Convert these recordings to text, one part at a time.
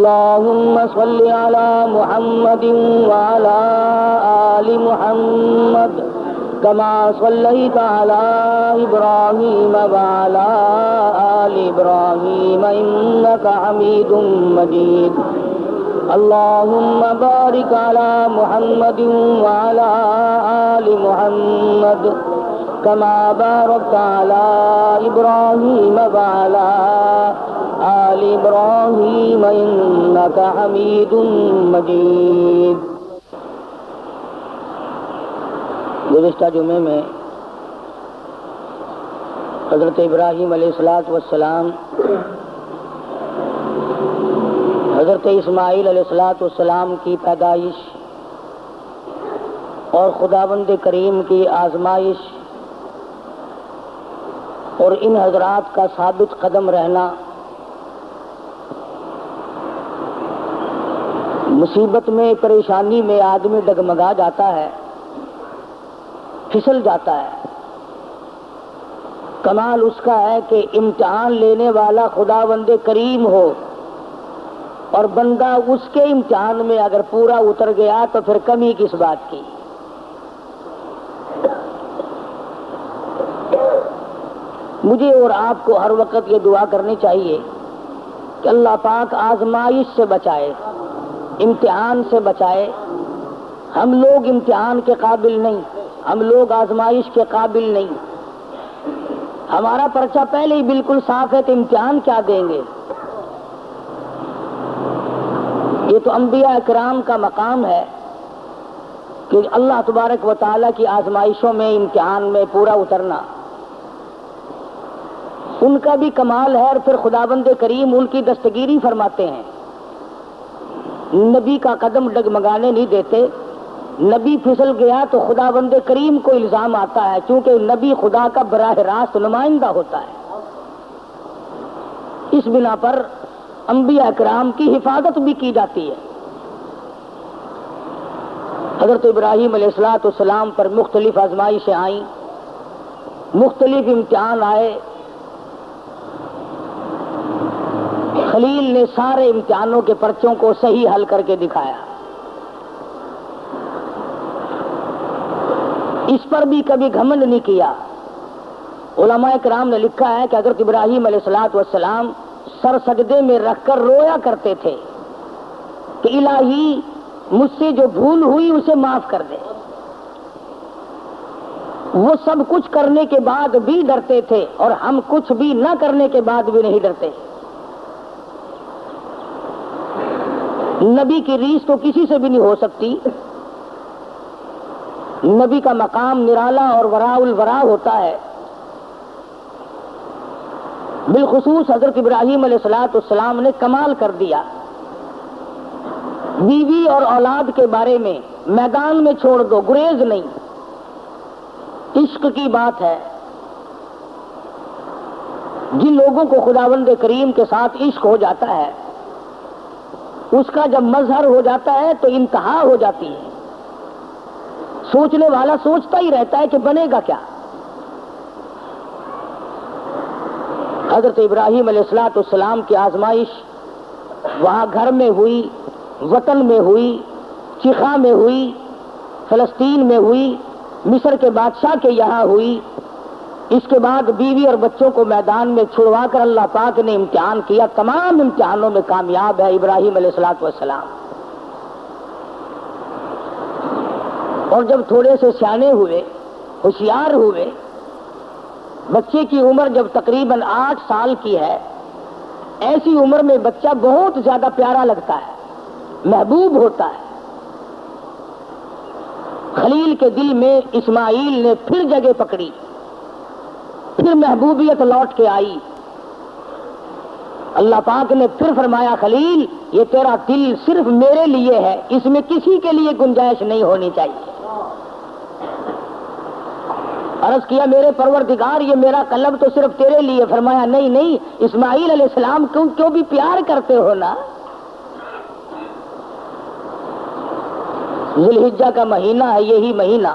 اللهم صل على محمد وعلى آل محمد كما صليت على إبراهيم وعلى آل إبراهيم إنك حميد مجيد اللهم بارك على محمد وعلى آل محمد كما باركت على إبراهيم وعلى آل إبراهيم إنك حميد مجيد۔ گزشتہ جمعے میں حضرت ابراہیم علیہ السلام حضرت اسماعیل علیہ السلام کی پیدائش اور خداوند کریم کی آزمائش اور ان حضرات کا ثابت قدم رہنا، مصیبت میں پریشانی میں آدمی ڈگمگا جاتا ہے، پھسل جاتا ہے۔ کمال اس کا ہے کہ امتحان لینے والا خداوند کریم ہو اور بندہ اس کے امتحان میں اگر پورا اتر گیا تو پھر کمی کس بات کی۔ مجھے اور آپ کو ہر وقت یہ دعا کرنی چاہیے کہ اللہ پاک آزمائش سے بچائے، امتحان سے بچائے۔ ہم لوگ امتحان کے قابل نہیں، ہم لوگ آزمائش کے قابل نہیں۔ ہمارا پرچہ پہلے ہی بالکل صاف ہے تو امتحان کیا دیں گے؟ یہ تو انبیاء اکرام کا مقام ہے کہ اللہ تبارک و تعالیٰ کی آزمائشوں میں، امتحان میں پورا اترنا ان کا بھی کمال ہے، اور پھر خداوند کریم ان کی دستگیری فرماتے ہیں، نبی کا قدم ڈگمگانے نہیں دیتے۔ نبی پھسل گیا تو خداوند کریم کو الزام آتا ہے، چونکہ نبی خدا کا براہ راست نمائندہ ہوتا ہے۔ اس بنا پر انبیاء اکرام کی حفاظت بھی کی جاتی ہے۔ حضرت ابراہیم علیہ السلام پر مختلف آزمائشیں آئیں، مختلف امتحان آئے۔ خلیل نے سارے امتحانوں کے پرچوں کو صحیح حل کر کے دکھایا۔ اس پر بھی کبھی گھمنڈ نہیں کیا۔ علماء کرام نے لکھا ہے کہ حضرت ابراہیم علیہ السلام سر سجدے میں رکھ کر رویا کرتے تھے کہ الہی مجھ سے جو بھول ہوئی اسے معاف کر دے۔ وہ سب کچھ کرنے کے بعد بھی ڈرتے تھے، اور ہم کچھ بھی نہ کرنے کے بعد بھی نہیں ڈرتے۔ نبی کی ریس تو کسی سے بھی نہیں ہو سکتی۔ نبی کا مقام نرالا اور وراء الورا ہوتا ہے۔ بالخصوص حضرت ابراہیم علیہ السلام نے کمال کر دیا۔ بیوی اور اولاد کے بارے میں میدان میں چھوڑ دو، گریز نہیں۔ عشق کی بات ہے۔ جن لوگوں کو خداوند کریم کے ساتھ عشق ہو جاتا ہے، اس کا جب مظہر ہو جاتا ہے تو انتہا ہو جاتی ہے۔ سوچنے والا سوچتا ہی رہتا ہے کہ بنے گا کیا۔ حضرت ابراہیم علیہ السلام کی آزمائش وہاں گھر میں ہوئی، وطن میں ہوئی، چیخا میں ہوئی، فلسطین میں ہوئی، مصر کے بادشاہ کے یہاں ہوئی۔ اس کے بعد بیوی اور بچوں کو میدان میں چھڑوا کر اللہ پاک نے امتحان کیا۔ تمام امتحانوں میں کامیاب ہے ابراہیم علیہ السلام۔ اور جب تھوڑے سے سیانے ہوئے، ہوشیار ہوئے، بچے کی عمر جب تقریباً 8 سال کی ہے، ایسی عمر میں بچہ بہت زیادہ پیارا لگتا ہے، محبوب ہوتا ہے۔ خلیل کے دل میں اسماعیل نے پھر جگہ پکڑی، پھر محبوبیت لوٹ کے آئی۔ اللہ پاک نے پھر فرمایا، خلیل یہ تیرا دل صرف میرے لیے ہے، اس میں کسی کے لیے گنجائش نہیں ہونی چاہیے۔ عرض کیا میرے پروردگار یہ میرا قلب تو صرف تیرے لیے۔ فرمایا نہیں نہیں، اسماعیل علیہ السلام کیوں بھی پیار کرتے ہو نا۔ ذی الحجہ کا مہینہ ہے، یہی مہینہ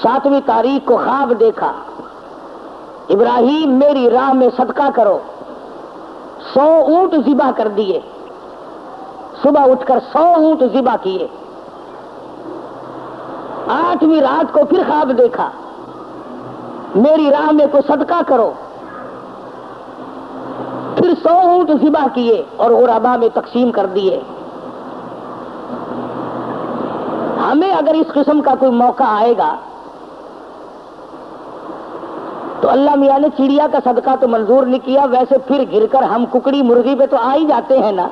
7ویں تاریخ کو خواب دیکھا، ابراہیم میری راہ میں صدقہ کرو، 100 اونٹ ذبح کر دیے، صبح اٹھ کر 100 اونٹ ذبح کیے۔ 8ویں رات کو پھر خواب دیکھا، میری راہ میں کوئی صدقہ کرو، پھر 100 اونٹ ذبح کیے اور غربا میں تقسیم کر دیے۔ ہمیں اگر اس قسم کا کوئی موقع آئے گا تو اللہ میاں نے چڑیا کا صدقہ تو منظور نہیں کیا، ویسے پھر گر کر ہم ککڑی مرغی پہ تو آ ہی جاتے ہیں نا۔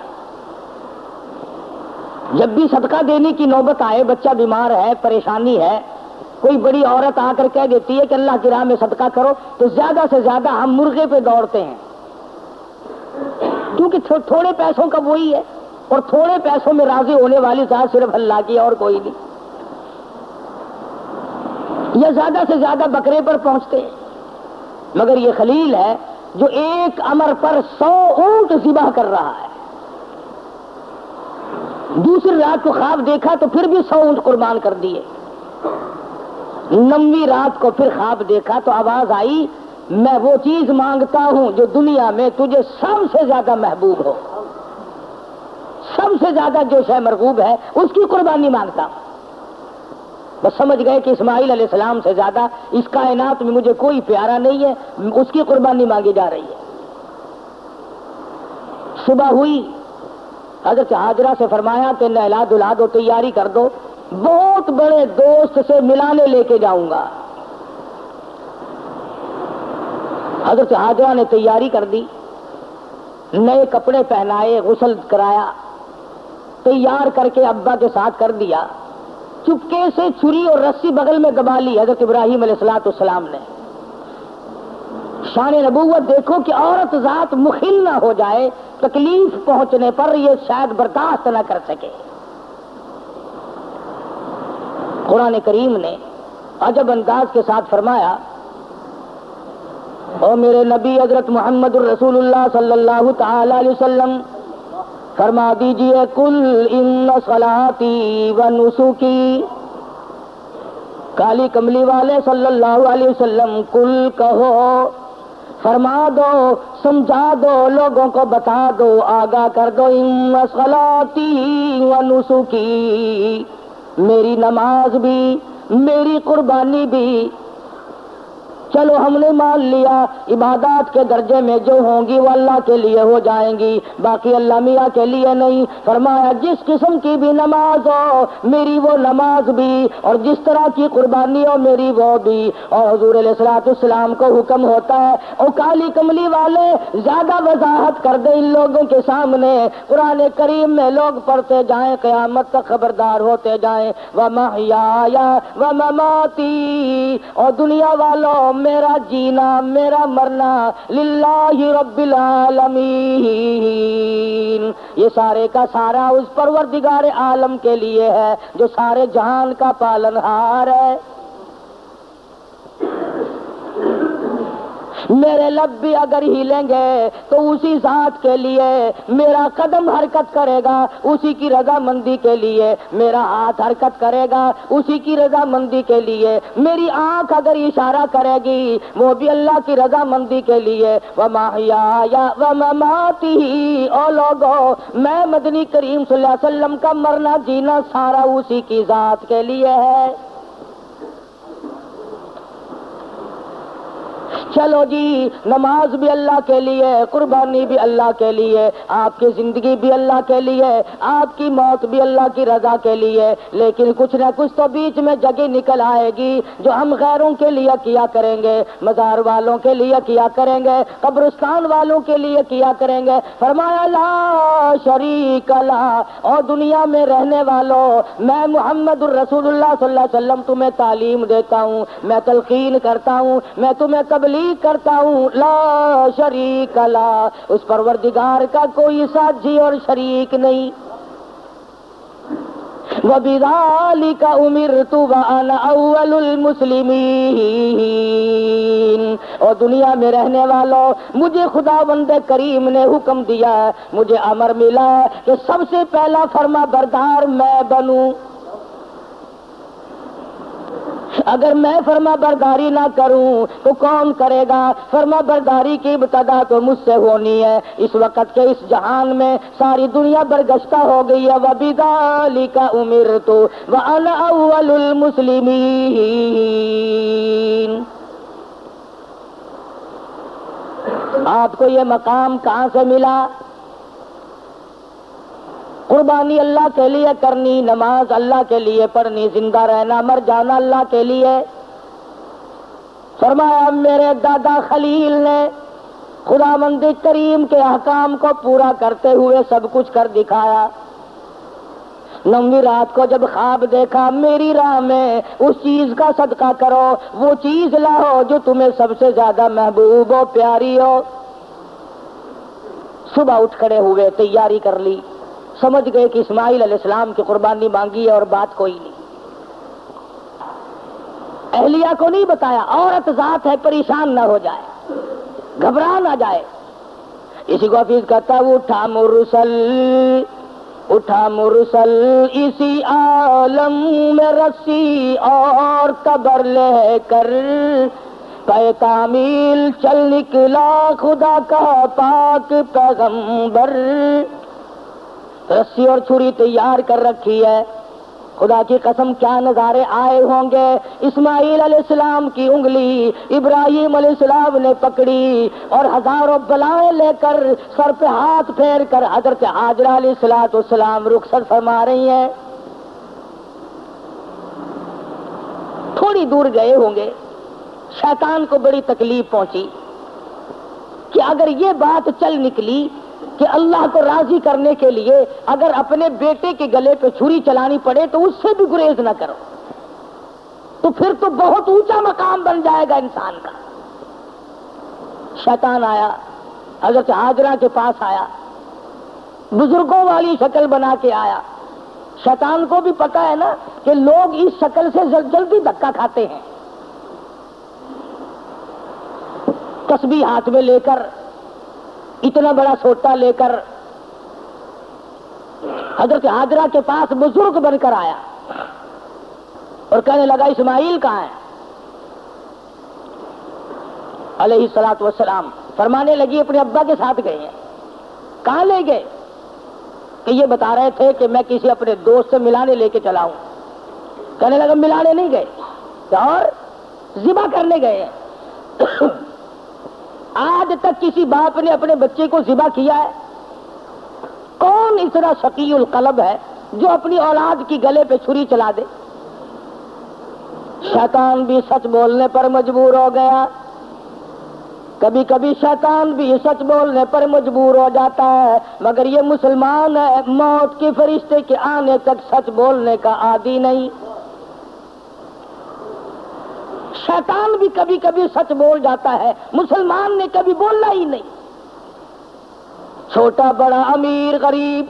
جب بھی صدقہ دینے کی نوبت آئے، بچہ بیمار ہے، پریشانی ہے، کوئی بڑی عورت آ کر کہہ دیتی ہے کہ اللہ کی راہ میں صدقہ کرو، تو زیادہ سے زیادہ ہم مرغے پہ دوڑتے ہیں، کیونکہ تھوڑے پیسوں کا وہی ہے، اور تھوڑے پیسوں میں راضی ہونے والی ذات صرف اللہ کی اور کوئی نہیں۔ یا زیادہ سے زیادہ بکرے پر پہنچتے ہیں، مگر یہ خلیل ہے جو ایک امر پر 100 اونٹ ذبح کر رہا ہے۔ دوسری رات کو خواب دیکھا تو پھر بھی 100 اونٹ قربان کر دیے۔ 9ویں رات کو پھر خواب دیکھا تو آواز آئی، میں وہ چیز مانگتا ہوں جو دنیا میں تجھے سب سے زیادہ محبوب ہو، سب سے زیادہ جو شے مرغوب ہے اس کی قربانی مانگتا ہوں۔ بس سمجھ گئے کہ اسماعیل علیہ السلام سے زیادہ اس کائنات میں مجھے کوئی پیارا نہیں ہے، اس کی قربانی مانگی جا رہی ہے۔ صبح ہوئی، حضرت ہاجرہ سے فرمایا کہ نہلا دھلا دو، تیاری کر دو، بہت بڑے دوست سے ملانے لے کے جاؤں گا۔ حضرت ہاجرہ نے تیاری کر دی، نئے کپڑے پہنائے، غسل کرایا، تیار کر کے ابا کے ساتھ کر دیا۔ چپکے سے چھری اور رسی بغل میں دبا لی حضرت ابراہیم علیہ السلام نے۔ شان نبوت دیکھو کہ عورت ذات مخل نہ ہو جائے، تکلیف پہنچنے پر یہ شاید برداشت نہ کر سکے۔ قرآن کریم نے عجب انداز کے ساتھ فرمایا، اور میرے نبی حضرت محمد الرسول اللہ صلی اللہ تعالی علیہ وسلم فرما دیجئے، کل ان صلاتی و نسکی، کالی کملی والے صلی اللہ علیہ وسلم کل کہو، فرما دو، سمجھا دو، لوگوں کو بتا دو، آگاہ کر دو، ان صلاتی و نسکی، میری نماز بھی، میری قربانی بھی، چلو ہم نے مان لیا عبادات کے درجے میں جو ہوں گی وہ اللہ کے لیے ہو جائیں گی، باقی اللہ میاں کے لیے نہیں۔ فرمایا جس قسم کی بھی نماز ہو میری وہ نماز بھی، اور جس طرح کی قربانی ہو میری وہ بھی۔ اور حضور علیہ الصلوۃ والسلام کو حکم ہوتا ہے، او کالی کملی والے زیادہ وضاحت کر دے ان لوگوں کے سامنے، قرآن کریم میں لوگ پڑھتے جائیں، قیامت تک خبردار ہوتے جائیں، وَمَحْيَايَ وَمَمَاتِي، اور دنیا والوں میرا جینا میرا مرنا للہ رب العالمین، یہ سارے کا سارا اس پروردگار عالم کے لیے ہے جو سارے جہان کا پالنہار ہے۔ میرے لب بھی اگر ہلیں گے تو اسی ذات کے لیے، میرا قدم حرکت کرے گا اسی کی رضا مندی کے لیے، میرا ہاتھ حرکت کرے گا اسی کی رضا مندی کے لیے، میری آنکھ اگر اشارہ کرے گی وہ بھی اللہ کی رضا مندی کے لیے۔ وَمَحْيَايَ وَمَمَاتِي، او لوگو میں مدنی کریم صلی اللہ علیہ وسلم کا مرنا جینا سارا اسی کی ذات کے لیے ہے۔ چلو جی، نماز بھی اللہ کے لیے، قربانی بھی اللہ کے لیے، آپ کی زندگی بھی اللہ کے لیے، آپ کی موت بھی اللہ کی رضا کے لیے، لیکن کچھ نہ کچھ تو بیچ میں جگہ نکل آئے گی جو ہم غیروں کے لیے کیا کریں گے، مزار والوں کے لیے کیا کریں گے، قبرستان والوں کے لیے کیا کریں گے۔ فرمایا لا شریک لا، اور دنیا میں رہنے والوں میں محمد الرسول اللہ صلی اللہ علیہ وسلم تمہیں تعلیم دیتا ہوں، میں تلقین کرتا ہوں، میں تمہیں تبلیغ کرتا ہوں، لا شریک لا، اس پروردگار کا کوئی ساتھی اور شریک نہیں۔ وَبِذَلِكَ أُمِرْتُ وَأَنَا أَوَّلُ الْمُسْلِمِينَ، اور دنیا میں رہنے والوں مجھے خداوند کریم نے حکم دیا ہے، مجھے امر ملا ہے کہ سب سے پہلا فرما بردار میں بنوں۔ اگر میں فرما برداری نہ کروں تو کون کرے گا؟ فرما برداری کی ابتدا تو مجھ سے ہونی ہے۔ اس وقت کے اس جہان میں ساری دنیا برگشتہ ہو گئی ہے۔ وَبِذَلِكَ أُمِرْتُ وَأَنَا أَوَّلُ الْمُسْلِمِينَ۔ آپ کو یہ مقام کہاں سے ملا؟ قربانی اللہ کے لیے کرنی، نماز اللہ کے لیے پڑھنی، زندہ رہنا مر جانا اللہ کے لیے۔ فرمایا میرے دادا خلیل نے خداوند کریم کے احکام کو پورا کرتے ہوئے سب کچھ کر دکھایا۔ 9ویں رات کو جب خواب دیکھا، میری راہ میں اس چیز کا صدقہ کرو، وہ چیز لاؤ جو تمہیں سب سے زیادہ محبوب ہو، پیاری ہو۔ صبح اٹھ کھڑے ہوئے، تیاری کر لی، سمجھ گئے کہ اسماعیل علیہ السلام کی قربانی مانگی ہے اور بات کوئی نہیں۔ اہلیہ کو نہیں بتایا، عورت ذات ہے، پریشان نہ ہو جائے، گھبرا نہ جائے۔ اسی کو حفیظ کہتا ہے، اٹھا مرسل اسی عالم میں رسی اور قبر لے کر، پے تعمیل چل نکلا خدا کا پاک پیغمبر۔ رسی اور چھری تیار کر رکھی ہے۔ خدا کی قسم کیا نظارے آئے ہوں گے۔ اسماعیل علیہ السلام کی انگلی ابراہیم علیہ السلام نے پکڑی اور ہزاروں بلائیں لے کر سر پہ ہاتھ پھیر کر حضرت ہاجرہ علیہ السلام رخصت فرما رہی ہیں۔ تھوڑی دور گئے ہوں گے، شیطان کو بڑی تکلیف پہنچی کہ اگر یہ بات چل نکلی کہ اللہ کو راضی کرنے کے لیے اگر اپنے بیٹے کے گلے پہ چھری چلانی پڑے تو اس سے بھی گریز نہ کرو، تو پھر تو بہت اونچا مقام بن جائے گا انسان کا۔ شیطان آیا، حضرت ہاجرہ کے پاس آیا، بزرگوں والی شکل بنا کے آیا۔ شیطان کو بھی پتا ہے نا کہ لوگ اس شکل سے جلدی دھکا کھاتے ہیں۔ تسبیح ہاتھ میں لے کر، اتنا بڑا سوٹا لے کر حضرت ہاجرہ کے پاس بزرگ بن کر آیا اور کہنے لگا اسماعیل کہاں ہے علیہ الصلوۃ والسلام؟ فرمانے لگی اپنے ابا کے ساتھ گئے ہیں۔ کہاں لے گئے؟ کہ یہ بتا رہے تھے کہ میں کسی اپنے دوست سے ملانے لے کے چلا ہوں۔ کہنے لگا ملانے نہیں گئے اور ذبح کرنے گئے ہیں۔ آج تک کسی باپ نے اپنے بچے کو ذبح کیا ہے؟ کون اتنا شقی القلب ہے جو اپنی اولاد کی گلے پہ چھری چلا دے؟ شیطان بھی سچ بولنے پر مجبور ہو گیا۔ کبھی کبھی شیطان بھی سچ بولنے پر مجبور ہو جاتا ہے، مگر یہ مسلمان ہے، موت کے فرشتے کے آنے تک سچ بولنے کا عادی نہیں۔ شیطان بھی کبھی کبھی سچ بول جاتا ہے، مسلمان نے کبھی بولنا ہی نہیں۔ چھوٹا بڑا امیر غریب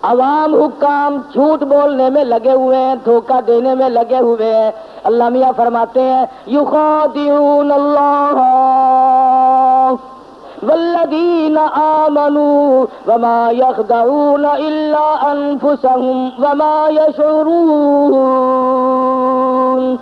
عوام حکام جھوٹ بولنے میں لگے ہوئے ہیں، دھوکہ دینے میں لگے ہوئے ہیں۔ اللہ میاں فرماتے ہیں یخادعون اللہ والذین آمنوا وما یخدعون الا انفسهم وما یشعرون۔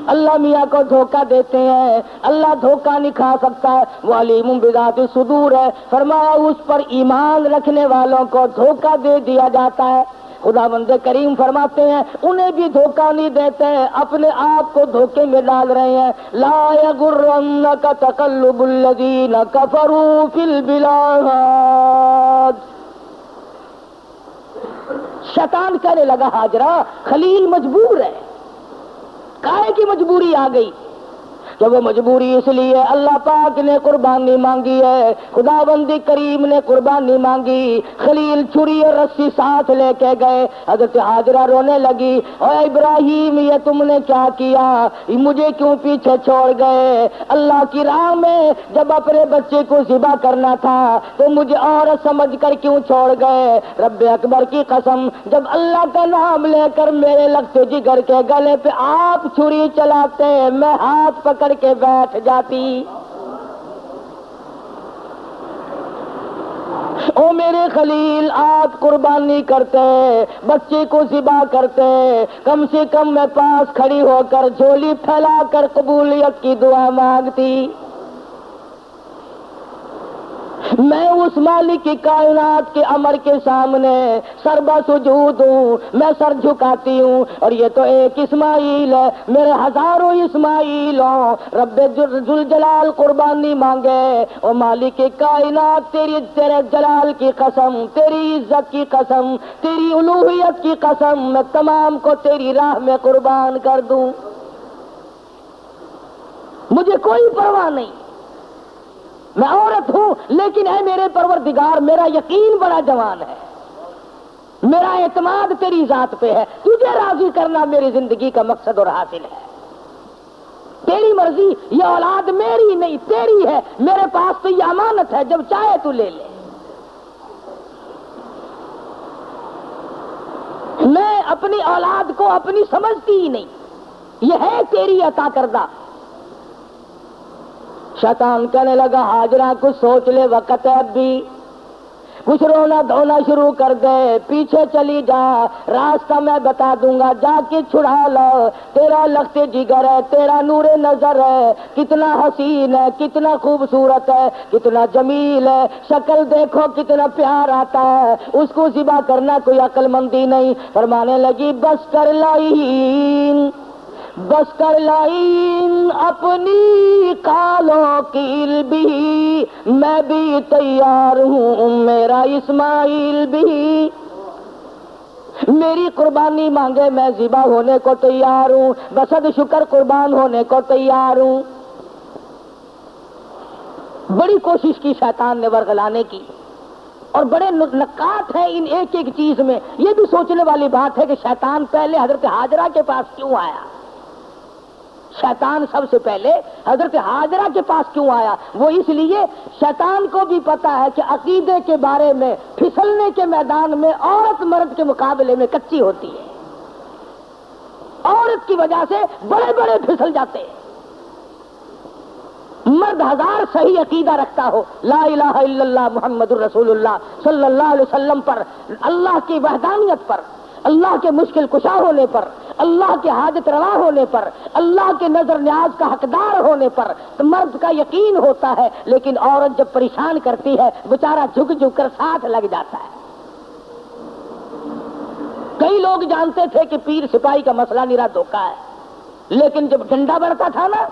اللہ میاں کو دھوکہ دیتے ہیں، اللہ دھوکہ نہیں کھا سکتا ہے، وہ علیم بذات الصدور ہے۔ فرمایا اس پر ایمان رکھنے والوں کو دھوکہ دے دیا جاتا ہے۔ خداوند کریم فرماتے ہیں انہیں بھی دھوکہ نہیں دیتے ہیں، اپنے آپ کو دھوکے میں ڈال رہے ہیں۔ لا یغرنک تقلب الذین کفروا فی البلاد۔ شیطان کہنے لگا ہاجرہ خلیل مجبور ہے۔ کائے کی مجبوری آ گئی؟ کہ وہ مجبوری اس لیے اللہ پاک نے قربانی مانگی ہے، خداوند کریم نے قربانی مانگی۔ خلیل چھری اور رسی ساتھ لے کے گئے۔ حضرت ہاجرہ رونے لگی، اے ابراہیم یہ تم نے کیا کیا؟ مجھے کیوں پیچھے چھوڑ گئے؟ اللہ کی راہ میں جب اپنے بچے کو ذبح کرنا تھا تو مجھے عورت سمجھ کر کیوں چھوڑ گئے؟ رب اکبر کی قسم، جب اللہ کا نام لے کر میرے لگتے جگر کے گلے پہ آپ چھری چلاتے میں ہاتھ پکڑ کے بیٹھ جاتی۔ او میرے خلیل آپ قربانی کرتے، بچے کو ذبح کرتے، کم سے کم میں پاس کھڑی ہو کر جھولی پھیلا کر قبولیت کی دعا مانگتی۔ میں اس مالک کی کائنات کے امر کے سامنے سربا سجود ہوں، میں سر جھکاتی ہوں، اور یہ تو ایک اسماعیل ہے، میرے ہزاروں اسماعیل ہوں۔ رب ذوالجلال قربانی مانگے، او مالک کی کائنات تیرے جلال کی قسم، تیری عزت کی قسم، تیری الوہیت کی قسم، میں تمام کو تیری راہ میں قربان کر دوں، مجھے کوئی پرواہ نہیں، میں عورت ہوں لیکن اے میرے پروردگار میرا یقین بڑا جوان ہے، میرا اعتماد تیری ذات پہ ہے، تجھے راضی کرنا میری زندگی کا مقصد اور حاصل ہے، تیری مرضی، یہ اولاد میری نہیں تیری ہے، میرے پاس تو یہ امانت ہے، جب چاہے تو لے لے، میں اپنی اولاد کو اپنی سمجھتی ہی نہیں، یہ ہے تیری عطا کردہ۔ شیطان کہنے لگا ہاجرہ کچھ سوچ لے، وقت ہے اب بھی، کچھ رونا دھونا شروع کر دے، پیچھے چلی جا، راستہ میں بتا دوں گا، جا کے چھڑا لو، تیرا لخت جگر ہے، تیرا نور نظر ہے، کتنا حسین ہے، کتنا خوبصورت ہے، کتنا جمیل ہے، شکل دیکھو کتنا پیار آتا ہے، اس کو ذبح کرنا کوئی عقل مندی نہیں۔ فرمانے لگی بس کر لائیں، بس کر لائیں اپنی کالوں کی بھی، میں بھی تیار ہوں، میرا اسماعیل بھی، میری قربانی مانگے میں ذبح ہونے کو تیار ہوں، بسد شکر قربان ہونے کو تیار ہوں۔ بڑی کوشش کی شیطان نے ورغلانے کی، اور بڑے نکات ہیں ان ایک ایک چیز میں۔ یہ بھی سوچنے والی بات ہے کہ شیطان پہلے حضرت ہاجرہ کے پاس کیوں آیا، شیطان سب سے پہلے حضرت ہاجرہ کے پاس کیوں آیا؟ وہ اس لیے شیطان کو بھی پتا ہے کہ عقیدے کے بارے میں پھسلنے کے میدان میں عورت مرد کے مقابلے میں کچی ہوتی ہے، عورت کی وجہ سے بڑے بڑے پھسل جاتے ہیں۔ مرد ہزار صحیح عقیدہ رکھتا ہو، لا الہ الا اللہ محمد الرسول اللہ صلی اللہ علیہ وسلم پر، اللہ کی وحدانیت پر، اللہ کے مشکل کشا ہونے پر، اللہ کے حاجت روا ہونے پر، اللہ کے نظر نیاز کا حقدار ہونے پر تو مرد کا یقین ہوتا ہے، لیکن عورت جب پریشان کرتی ہے بیچارہ جھک جھک کر ساتھ لگ جاتا ہے۔ کئی لوگ جانتے تھے کہ پیر سپاہی کا مسئلہ نرا دھوکہ ہے، لیکن جب ڈنڈا بڑھتا تھا نا،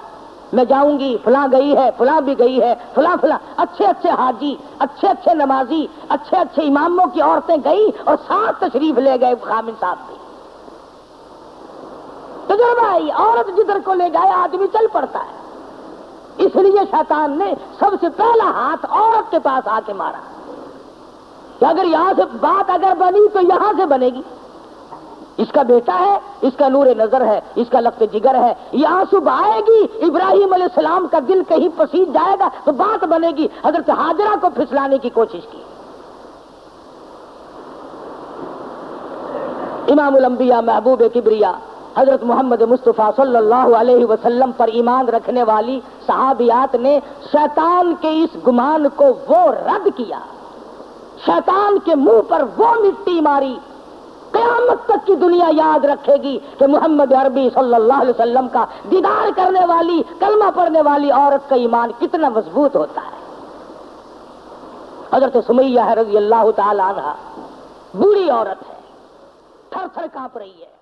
میں جاؤں گی، فلاں گئی ہے، فلاں بھی گئی ہے، فلاں فلاں اچھے اچھے حاجی، اچھے اچھے نمازی، اچھے اچھے اماموں کی عورتیں گئی اور ساتھ تشریف لے گئے خامن صاحب بھی۔ تجربہ ہے، عورت جدھر کو لے جائے آدمی چل پڑتا ہے۔ اس لیے شیطان نے سب سے پہلا ہاتھ عورت کے پاس آ کے مارا کہ اگر یہاں سے بات اگر بنی تو یہاں سے بنے گی، اس کا بیٹا ہے، اس کا نور نظر ہے، اس کا لخت جگر ہے، یہ آنسو بہائے گی، ابراہیم علیہ السلام کا دل کہیں پسیج جائے گا تو بات بنے گی۔ حضرت ہاجرہ کو پھسلانے کی کوشش کی۔ امام الانبیاء محبوب کبریا حضرت محمد مصطفیٰ صلی اللہ علیہ وسلم پر ایمان رکھنے والی صحابیات نے شیطان کے اس گمان کو وہ رد کیا، شیطان کے منہ پر وہ مٹی ماری۔ قیامت تک کی دنیا یاد رکھے گی کہ محمد عربی صلی اللہ علیہ وسلم کا دیدار کرنے والی، کلمہ پڑھنے والی عورت کا ایمان کتنا مضبوط ہوتا ہے۔ حضرت سمیہ رضی اللہ تعالی عنہ بوڑھی عورت ہے، تھر تھر کانپ رہی ہے،